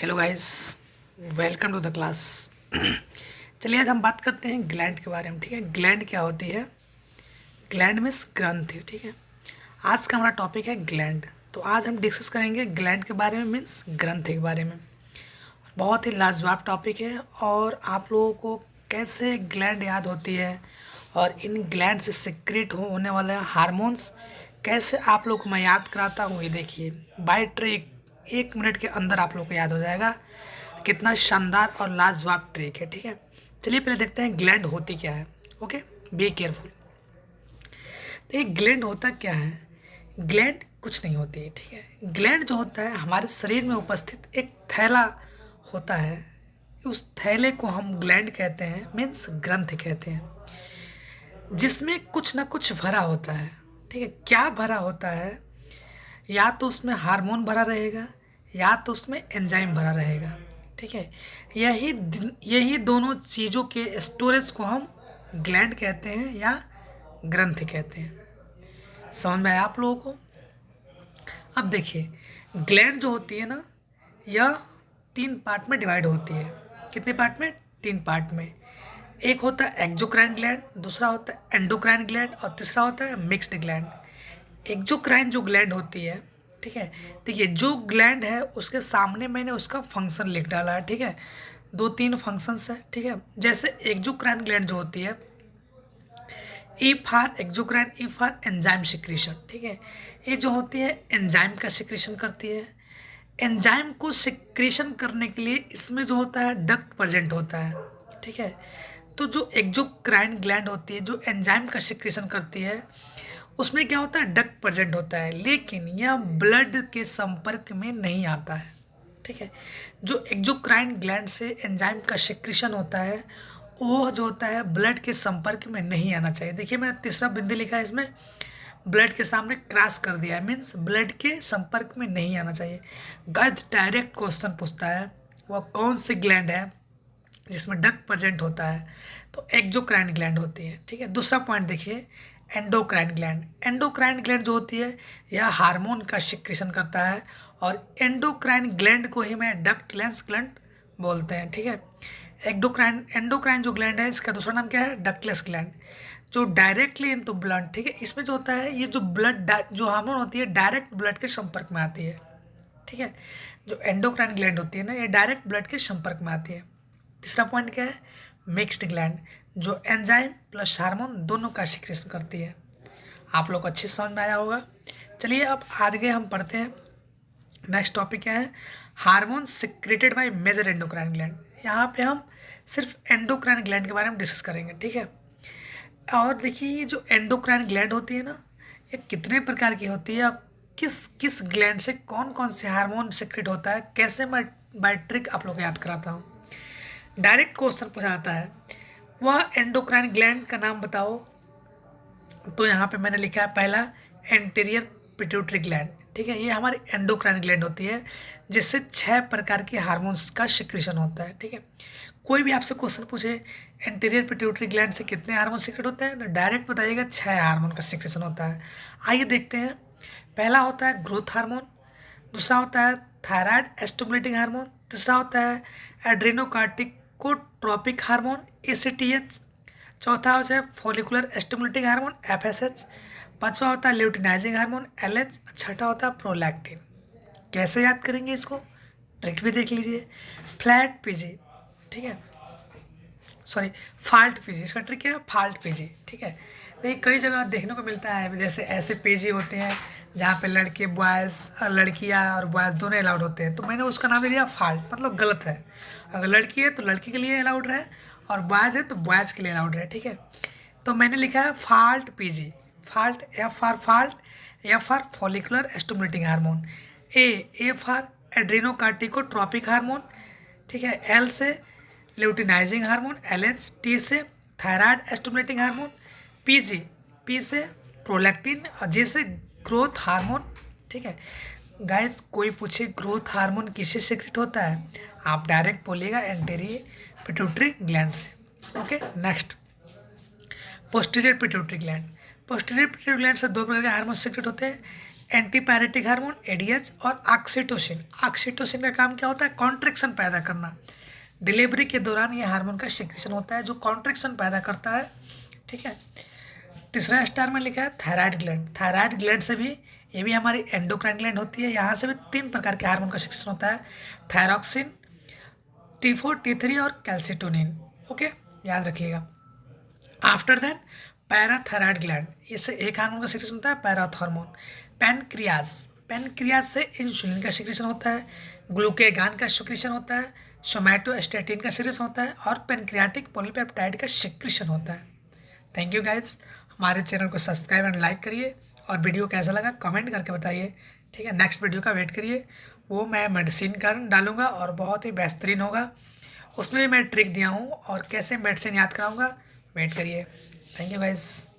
Hello guys, welcome to the class. चलिए आज हम बात करते हैं ग्लैंड के बारे में। ठीक है, ग्लैंड क्या होती है? ग्लैंड मीन्स ग्रंथि। ठीक है, आज का हमारा टॉपिक है ग्लैंड। तो आज हम डिस्कस करेंगे ग्लैंड के बारे में, मीन्स ग्रंथि के बारे में। बहुत ही लाजवाब टॉपिक है। और आप लोगों को कैसे ग्लैंड याद होती है और इन ग्लैंड से सिक्रेट होने वाले हार्मोन्स कैसे आप लोग को मैं याद कराता हूँ, ये देखिए बाय ट्रिक 1 मिनट के अंदर आप लोग को याद हो जाएगा। कितना शानदार और लाजवाब ट्रिक है। ठीक है, चलिए पहले देखते हैं ग्लैंड होती क्या है। Okay, be careful. तो ये ग्लैंड होता क्या है? ग्लैंड कुछ नहीं होती है। ठीक है, ग्लैंड जो होता है हमारे शरीर में उपस्थित एक थैला होता है। उस थैले को हम ग्लैंड कहते हैं, मीन्स ग्रंथ कहते हैं, जिसमें कुछ ना कुछ भरा होता है। ठीक है, क्या भरा होता है? या तो उसमें हार्मोन भरा रहेगा या तो उसमें एंजाइम भरा रहेगा। ठीक है, यही दोनों चीज़ों के स्टोरेज को हम ग्लैंड कहते हैं या ग्रंथ कहते हैं। समझ में आया आप लोगों को? अब देखिए, ग्लैंड जो होती है ना, यह 3 पार्ट में डिवाइड होती है। कितने पार्ट में? 3 पार्ट में। एक होता है एक्सोक्राइन ग्लैंड, दूसरा होता है एंडोक्राइन ग्लैंड और तीसरा होता है मिक्स्ड ग्लैंड। एक्सोक्राइन जो ग्लैंड होती है, ठीक है, देखिए जो ग्लैंड है उसके सामने मैंने उसका फंक्शन लिख डाला है। ठीक है, 2-3 फंक्शंस है। ठीक है, जैसे एक्सोक्राइन ग्लैंड जो होती है, E for exocrine, E for enzyme secretion. ठीक है, ये जो होती है एंजाइम का सिक्रीशन करती है। एंजाइम को सिक्रीशन करने के लिए इसमें जो होता है डक्ट प्रेजेंट होता है। ठीक है, तो जो एक्सोक्राइन ग्लैंड होती है जो एंजाइम का सिक्रीशन करती है, उसमें क्या होता है? डक्ट प्रेजेंट होता है, लेकिन यह ब्लड के संपर्क में नहीं आता है। ठीक है, जो एक्सोक्राइन ग्लैंड से एंजाइम का सिक्रीशन होता है वो जो होता है ब्लड के संपर्क में नहीं आना चाहिए। देखिए मैंने तीसरा बिंदु लिखा है, इसमें ब्लड के सामने क्रॉस कर दिया है, मीन्स ब्लड के संपर्क में नहीं आना चाहिए। गाइस डायरेक्ट क्वेश्चन पूछता है वह कौन सी ग्लैंड है जिसमें डक्ट प्रेजेंट होता है? तो एक्सोक्राइन ग्लैंड होती है। ठीक है, दूसरा पॉइंट देखिए, एंडोक्राइन ग्लैंड। एंडोक्राइन ग्लैंड जो होती है यह हार्मोन का सिक्रीशन करता है और एंडोक्राइन ग्लैंड को ही मैं डक्टलेस ग्लैंड बोलते हैं। ठीक है, एंडोक्राइन जो ग्लैंड है इसका दूसरा नाम क्या है? Ductless gland. जो डायरेक्टली इन टू ब्लड, ठीक है, इसमें जो होता है ये जो ब्लड जो हार्मोन होती है डायरेक्ट ब्लड के संपर्क में आती है। ठीक है, जो एंडोक्राइन ग्लैंड होती है ना, ये डायरेक्ट ब्लड के संपर्क में आती है। तीसरा पॉइंट क्या है? मिक्स्ड ग्लैंड, जो एंजाइम प्लस हार्मोन दोनों का सिक्रेशन करती है। आप लोग को अच्छे से समझ में आया होगा। चलिए अब आगे हम पढ़ते हैं। नेक्स्ट टॉपिक क्या है? Hormone secreted by major endocrine gland. यहाँ पे हम सिर्फ एंडोक्राइन ग्लैंड के बारे में डिस्कस करेंगे। ठीक है, और देखिए ये जो एंडोक्राइन ग्लैंड होती है ना, ये कितने प्रकार की होती है और किस किस ग्लैंड से कौन कौन से हार्मोन सिक्रेट होता है, कैसे मैं बाय ट्रिक आप लोग को याद कराता हूँ। डायरेक्ट क्वेश्चन पूछा जाता है, वह एंडोक्राइन ग्लैंड का नाम बताओ। तो यहाँ पे मैंने लिखा है पहला, एंटीरियर पिट्यूटरी ग्लैंड। ठीक है, ये हमारी एंडोक्राइन ग्लैंड होती है जिससे 6 प्रकार के हार्मोन्स का सिक्रीशन होता है। ठीक है, कोई भी आपसे क्वेश्चन पूछे एंटीरियर पिट्यूटरी ग्लैंड से कितने हार्मोन सिक्रेट होते हैं, तो डायरेक्ट बताइएगा 6 हार्मोन का सिक्रेशन होता है। आइए देखते हैं। पहला होता है ग्रोथ हार्मोन, दूसरा होता है थायराइड स्टिमुलेटिंग हार्मोन, तीसरा होता है एड्रेनोकार्टिकोट्रोपिक हार्मोन ACTH, चौथा होता है फॉलिकुलर स्टिमुलेटिंग हार्मोन FSH, पांचवा होता है ल्यूटिनाइजिंग हार्मोन LH, छठा होता है प्रोलैक्टिन। कैसे याद करेंगे इसको? ट्रिक भी देख लीजिए। फ्लैट पीजी, ठीक है, सॉरी फाल्ट पीजी, इसका ट्रिक क्या है? FALT PG. ठीक है, देखिए कई जगह देखने को मिलता है जैसे ऐसे पेजी होते हैं जहाँ पे लड़के बॉयज़, लड़कियाँ और बॉयज़ दोनों अलाउड होते हैं, तो मैंने उसका नाम दे दिया फाल्ट, मतलब गलत है। अगर लड़की है तो लड़की के लिए अलाउड रहे और बॉयज़ है तो बॉयज़ के लिए अलाउड रहे। ठीक है, तो मैंने लिखा है FALT PG. FALT, FALT, F for follicular stimulating hormone, A for adrenocorticotropic hormone, ठीक है, L से ल्यूटिनाइजिंग हार्मोन LH, T से thyroid stimulating hormone PG, P से प्रोलैक्टिन और G से ग्रोथ हार्मोन। ठीक है गाइस, कोई पूछे ग्रोथ हार्मोन किससे सीक्रेट होता है, आप डायरेक्ट बोलिएगा एंटीरियर पिट्यूटरी ग्लैंड से। Okay, next posterior pituitary gland. Posterior pituitary gland से 2 प्रकार के हार्मोन सीक्रेट होते हैं, एंटीपायरेटिक हार्मोन एडीएच, और ऑक्सीटोसिन। ऑक्सीटोसिन का काम क्या होता है? कॉन्ट्रैक्शन पैदा करना। डिलीवरी के दौरान ये हार्मोन का सिक्रेशन होता है जो कॉन्ट्रैक्शन पैदा करता है, ठीक है। तीसरा स्टार में लिखा है थायराइड ग्लैंड। थायराइड ग्लैंड से भी, ये भी हमारी एंडोक्राइन ग्लैंड होती है, यहाँ से भी 3 प्रकार के हार्मोन का सिक्रेशन होता है, थायरॉक्सिन, T4, T3 और कैल्सिटोनिन। ओके, याद रखिएगा। आफ्टर देन पैराथायराइड ग्लैंड, इससे एक हार्मोन का सिक्रेशन होता है पैराथ हार्मोन। पैनक्रियाज, पैनक्रियाज से इंसुलिन का सिक्रेशन होता है, ग्लूकेगान का सिक्रेशन होता है, सोमैटोस्टैटिन का सिक्रेशन होता है, और पैनक्रियाटिक पॉलीपेप्टाइड का सिक्रेशन होता है। थैंक यू गाइज, हमारे चैनल को सब्सक्राइब एंड लाइक करिए, और वीडियो कैसा लगा कमेंट करके बताइए, ठीक है। नेक्स्ट वीडियो का वेट करिए, वो मैं मेडिसिन का डालूंगा और बहुत ही बेहतरीन होगा, उसमें भी मैं ट्रिक दिया हूँ और कैसे मेडिसिन याद कराऊंगा, वेट करिए। Thank you guys.